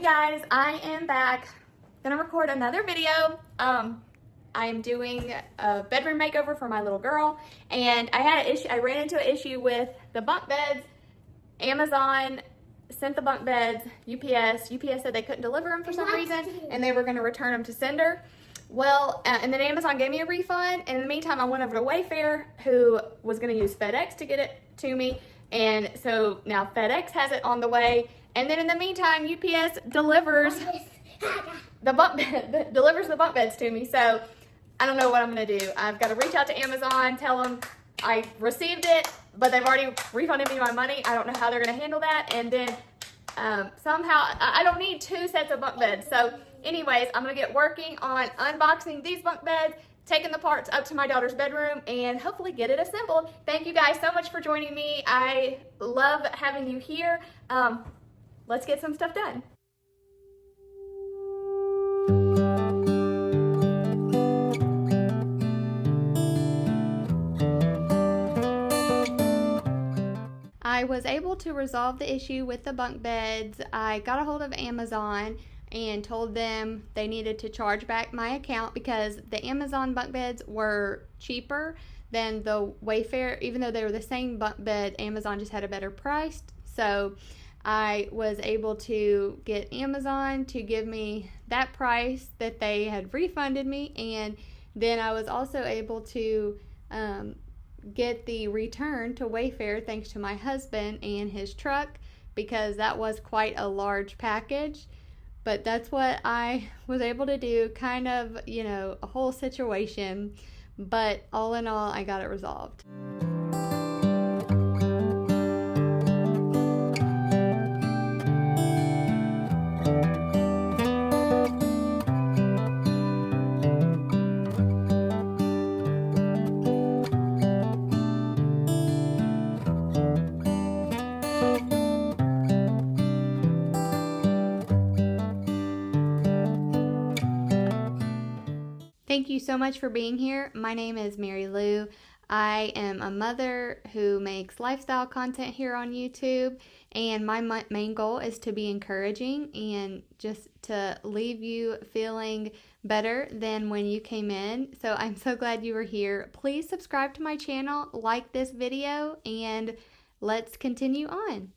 guys, I am back. Gonna record another video. I'm doing a bedroom makeover for my little girl, and I ran into an issue with the bunk beds. Amazon sent the bunk beds, UPS said they couldn't deliver them for some reason, and they were gonna return them to sender. Well, and then Amazon gave me a refund. In the meantime, I went over to Wayfair, who was gonna use FedEx to get it to me, and so now FedEx has it on the way. And then in the meantime, UPS delivers the bunk beds to me. So I don't know what I'm gonna do. I've got to reach out to Amazon, tell them I received it, but they've already refunded me my money. I don't know how they're gonna handle that. And then somehow I don't need 2 sets of bunk beds. So anyways, I'm gonna get working on unboxing these bunk beds, taking the parts up to my daughter's bedroom, and hopefully get it assembled. Thank you guys so much for joining me. I love having you here. Let's get some stuff done. I was able to resolve the issue with the bunk beds. I got a hold of Amazon and told them they needed to charge back my account because the Amazon bunk beds were cheaper than the Wayfair. Even though they were the same bunk bed, Amazon just had a better price. So I was able to get Amazon to give me that price that they had refunded me, and then I was also able to get the return to Wayfair thanks to my husband and his truck, because that was quite a large package. But that's what I was able to do, kind of, you know, a whole situation. But all in all, I got it resolved. Thank you so much for being here. My name is Mary Lou. I am a mother who makes lifestyle content here on YouTube, and my main goal is to be encouraging and just to leave you feeling better than when you came in. So I'm so glad you were here. Please subscribe to my channel, like this video, and let's continue on.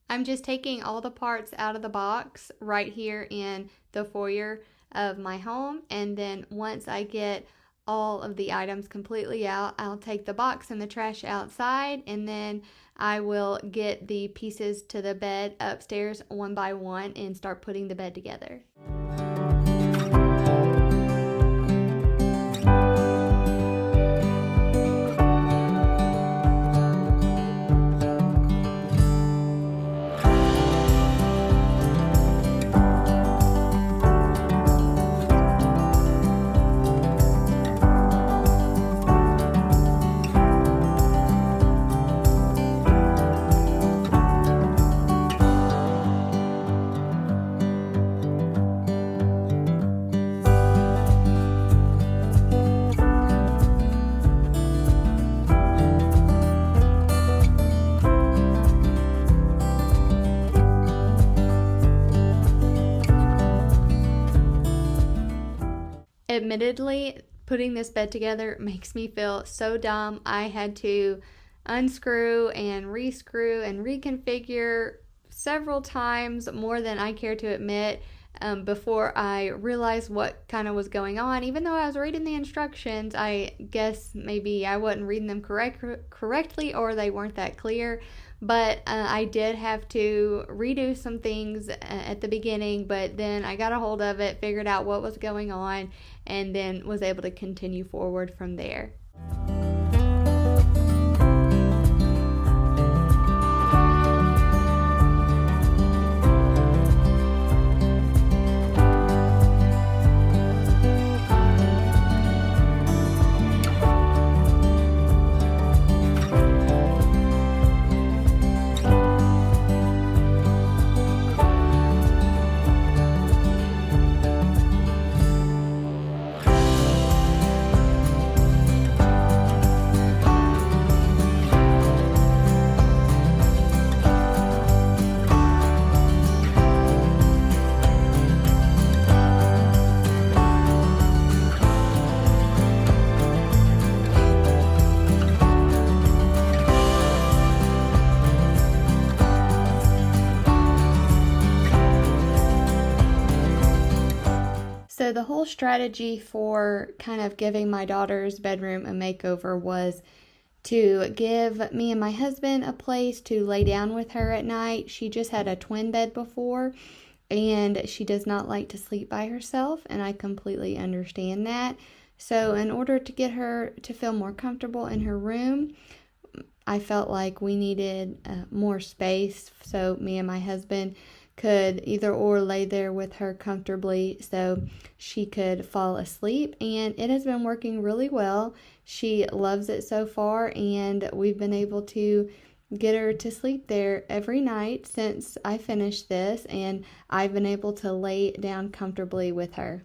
I'm just taking all the parts out of the box right here in the foyer of my home, and then once I get all of the items completely out, I'll take the box and the trash outside, and then I will get the pieces to the bed upstairs one by one and start putting the bed together. Admittedly, putting this bed together makes me feel so dumb. I had to unscrew and rescrew and reconfigure several times, more than I care to admit, before I realized what kind of was going on. Even though I was reading the instructions, I guess maybe I wasn't reading them correctly, or they weren't that clear. But I did have to redo some things at the beginning, but then I got a hold of it, figured out what was going on, and then was able to continue forward from there. So the whole strategy for kind of giving my daughter's bedroom a makeover was to give me and my husband a place to lay down with her at night. She just had a twin bed before, and she does not like to sleep by herself, and I completely understand that. So in order to get her to feel more comfortable in her room, I felt like we needed more space, so me and my husband could either or lay there with her comfortably so she could fall asleep, and it has been working really well. She loves it so far, and we've been able to get her to sleep there every night since I finished this, and I've been able to lay down comfortably with her.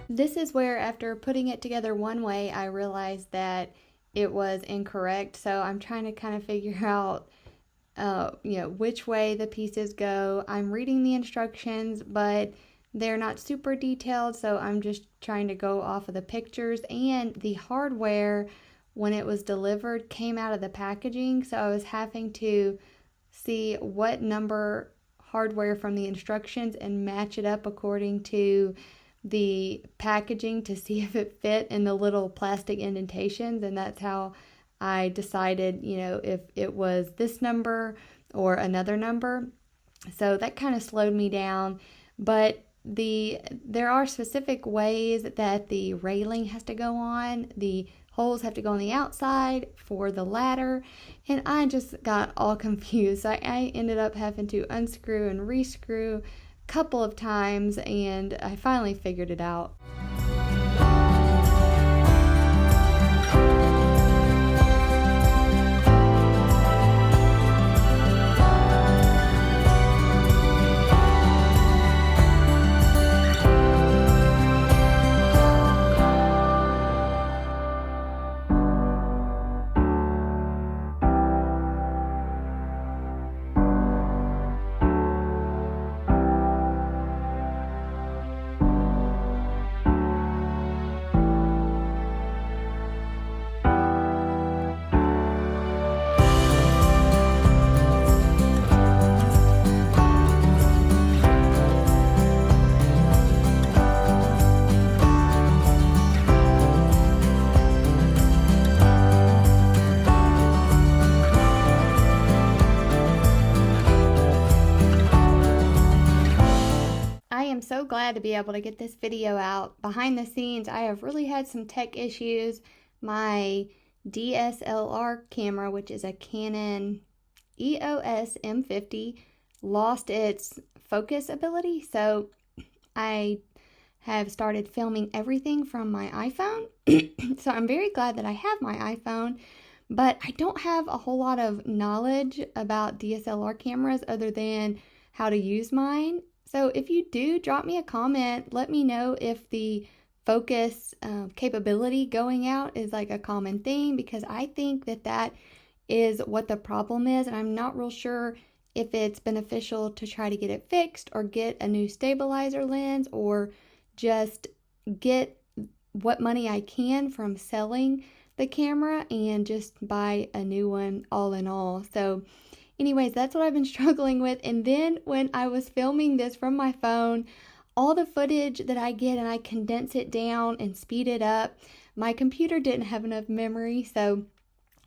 This is where, after putting it together one way, I realized that it was incorrect. So I'm trying to kind of figure out, which way the pieces go. I'm reading the instructions, but they're not super detailed. So I'm just trying to go off of the pictures, and the hardware, when it was delivered, came out of the packaging. So I was having to see what number hardware from the instructions and match it up according to the packaging to see if it fit in the little plastic indentations, and that's how I decided, if it was this number or another number. So that kind of slowed me down, but there are specific ways that the railing has to go on. The holes have to go on the outside for the ladder, and I just got all confused. I ended up having to unscrew and rescrew couple of times, and I finally figured it out. I am so glad to be able to get this video out. Behind the scenes, I have really had some tech issues. My DSLR camera, which is a Canon EOS M50, lost its focus ability, so I have started filming everything from my iPhone. So I'm very glad that I have my iPhone, but I don't have a whole lot of knowledge about DSLR cameras other than how to use mine. So if you do, drop me a comment. Let me know if the focus capability going out is like a common thing, because I think that is what the problem is, and I'm not real sure if it's beneficial to try to get it fixed or get a new stabilizer lens, or just get what money I can from selling the camera and just buy a new one all in all. So anyways, that's what I've been struggling with. And then when I was filming this from my phone, all the footage that I get and I condense it down and speed it up, my computer didn't have enough memory. So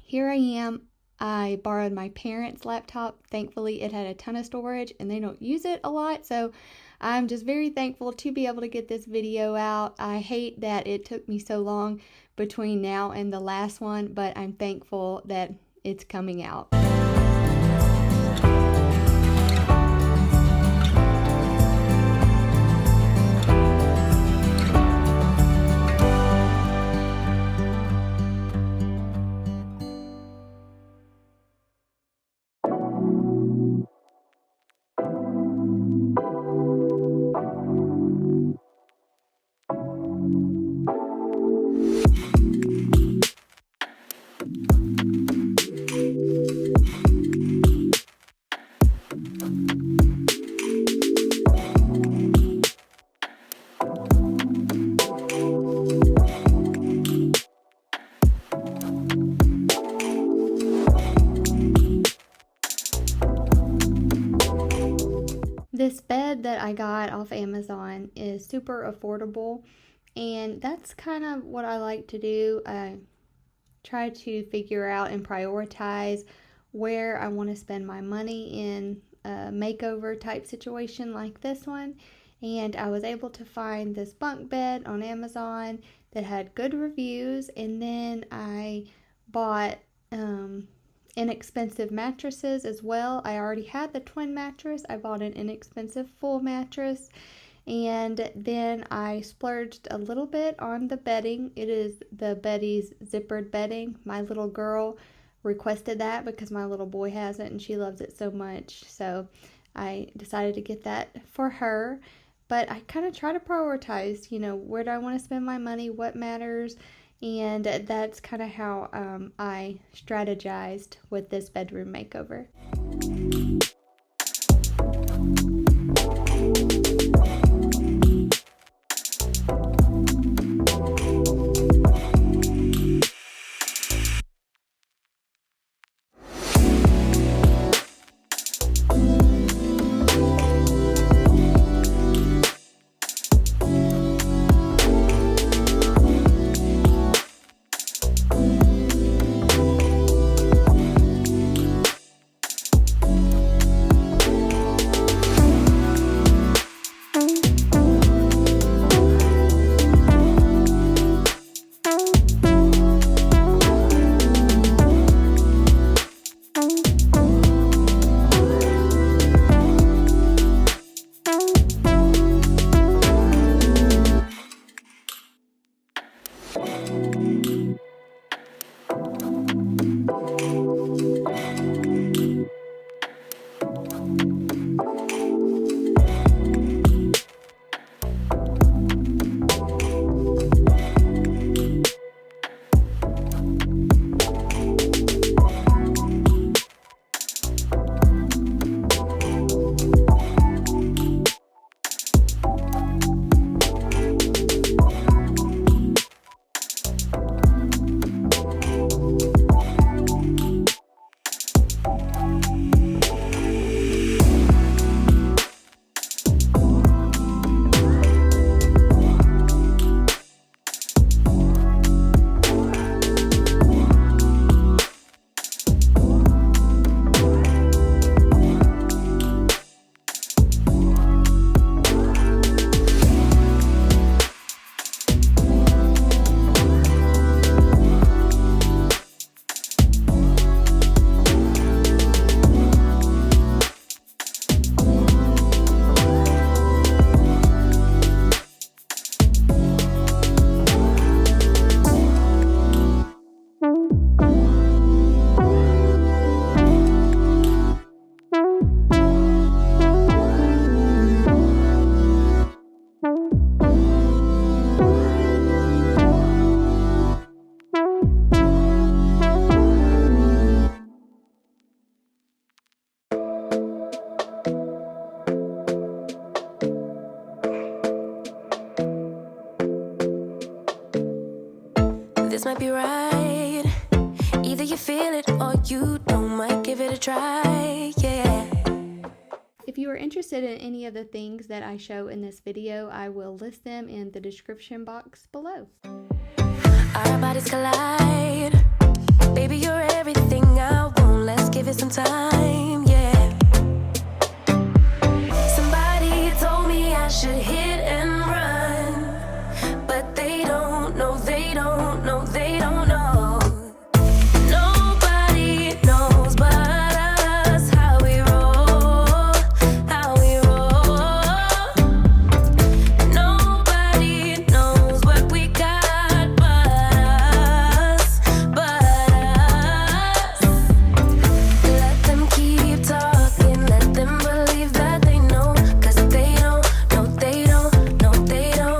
here I am. I borrowed my parents' laptop. Thankfully, it had a ton of storage and they don't use it a lot. So I'm just very thankful to be able to get this video out. I hate that it took me so long between now and the last one, but I'm thankful that it's coming out. This bed that I got off Amazon is super affordable, and that's kind of what I like to do. I try to figure out and prioritize where I want to spend my money in a makeover type situation like this one. And I was able to find this bunk bed on Amazon that had good reviews, and then I bought inexpensive mattresses as well. I already had the twin mattress. I bought an inexpensive full mattress, and then I splurged a little bit on the bedding. It is the Betty's Zippered bedding. My little girl requested that because my little boy has it and she loves it so much, so I decided to get that for her. But I kind of try to prioritize, where do I want to spend my money, what matters, and that's kind of how I strategized with this bedroom makeover. This might be right. Either you feel it or you don't. Might give it a try, yeah. If you are interested in any of the things that I show in this video, I will list them in the description box below. Our bodies collide. Baby, you're everything I want. Let's give it some time, yeah. Somebody told me I should hit and run, but they don't know, they don't know, they don't know. Nobody knows but us, how we roll, how we roll. Nobody knows what we got but us, but us. Let them keep talking, let them believe that they know, 'cause they don't, no they don't, no they don't.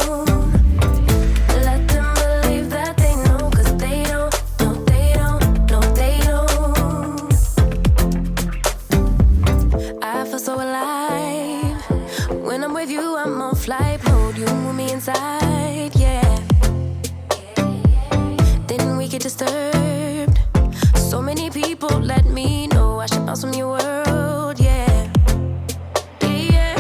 Let them believe that they know, 'cause they don't, no they don't, no they don't. I feel so alive. When I'm with you, I'm on flight mode. You move me inside, yeah. Then we get disturbed. So many people let me know I should bounce from your world, yeah. Yeah, yeah.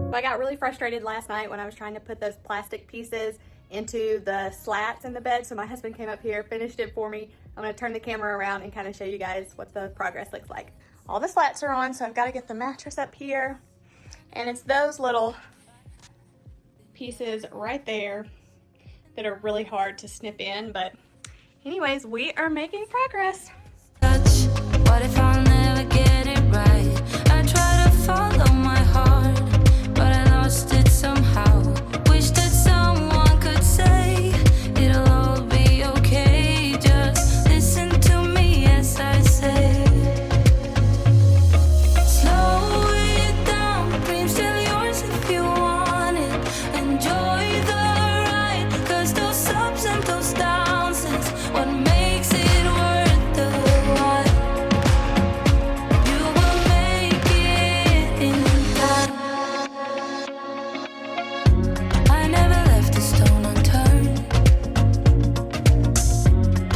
So I got really frustrated last night when I was trying to put those plastic pieces into the slats in the bed. So my husband came up here, finished it for me. I'm gonna turn the camera around and kind of show you guys what the progress looks like. All the slats are on, so I've got to get the mattress up here. And it's those little pieces right there that are really hard to snip in. But anyways, we are making progress. What if I'll never get it right? I try to follow my heart, but I lost it somehow. Wish that someone could say it'll all be okay. Just listen to me as I say. Slow it down, dreams still yours if you want it. Enjoy the ride, 'cause those ups and those downs is what makes it worth the while. You will make it in time. I never left a stone unturned,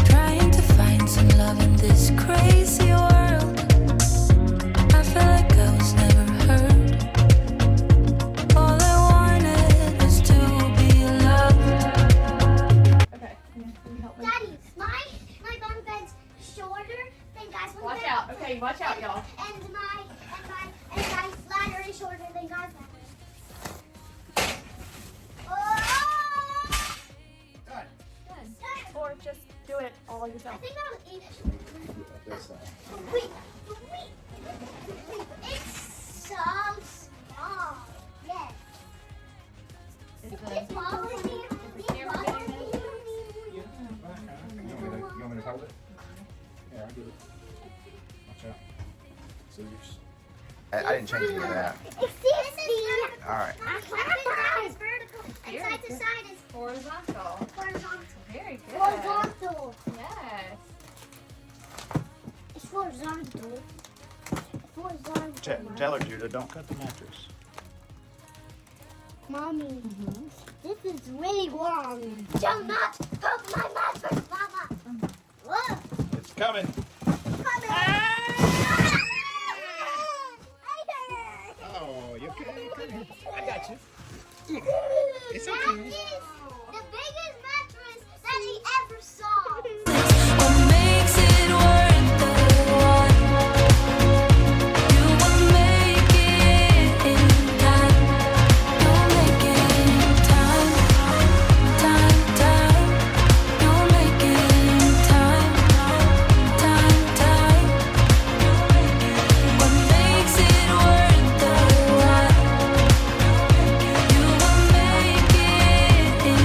trying to find some love in this crazy world. I feel like I was never heard. All I wanted was to be loved. Okay, can you help me? Daddy, my bunk bed's shorter than Guy's bunk Watch bed. out. Okay, watch out, y'all. And my ladder is shorter than Guy's ladder. Oh! Or just do it all I yourself. think I'll eat it. Wait. It's so small. Yes. It's smaller than me. You want me to hold it? Yeah, I'll get it. Watch out. Scissors. I didn't change any of that. It's 60. All right. It's vertical. And side to side is Horizontal. horizontal. Very good. Horizontal. Yes. It's horizontal. It's horizontal. Tell her, Judah, don't cut the mattress. Mommy, this is really long. Do not poke my mattress, Mama. Look. It's coming. Come Oh, you okay? I got you. It's That okay. is the biggest mattress that he ever saw. What makes it worth the while? You will make it in time. You'll make it in time. Time. You'll make it in time. Time. What makes it worth the while? You will make it in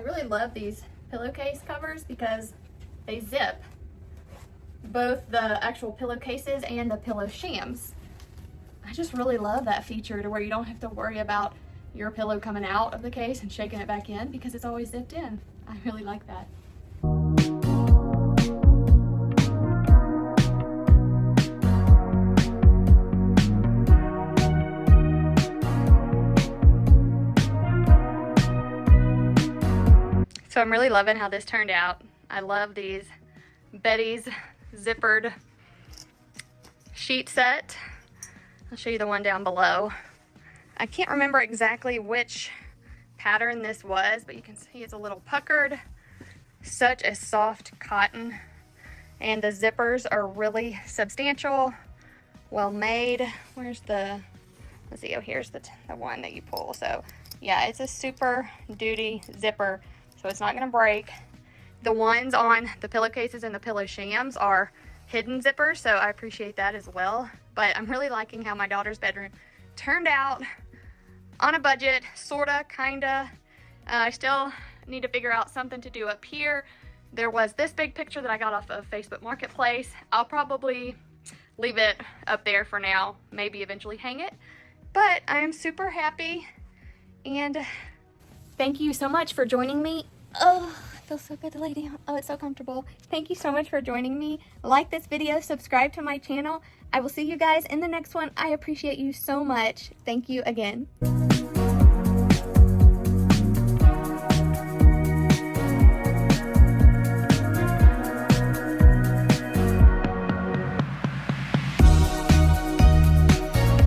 really love these pillowcase covers because they zip both the actual pillowcases and the pillow shams. I just really love that feature to where you don't have to worry about your pillow coming out of the case and shaking it back in because it's always zipped in. I really like that. So I'm really loving how this turned out. I love these Betty's zippered sheet set. I'll show you the one down below. I can't remember exactly which pattern this was, but you can see it's a little puckered. Such a soft cotton. And the zippers are really substantial, well made. Where's the, let's see, oh, here's the one that you pull. So yeah, it's a super duty zipper, so it's not gonna break. The ones on the pillowcases and the pillow shams are hidden zippers, so I appreciate that as well. But I'm really liking how my daughter's bedroom turned out on a budget, sorta, kinda. I still need to figure out something to do up here. There was this big picture that I got off of Facebook Marketplace. I'll probably leave it up there for now, maybe eventually hang it. But I'm super happy, and thank you so much for joining me. Oh, it feels so good to lay down. Oh, it's so comfortable. Thank you so much for joining me. Like this video, subscribe to my channel. I will see you guys in the next one. I appreciate you so much. Thank you again.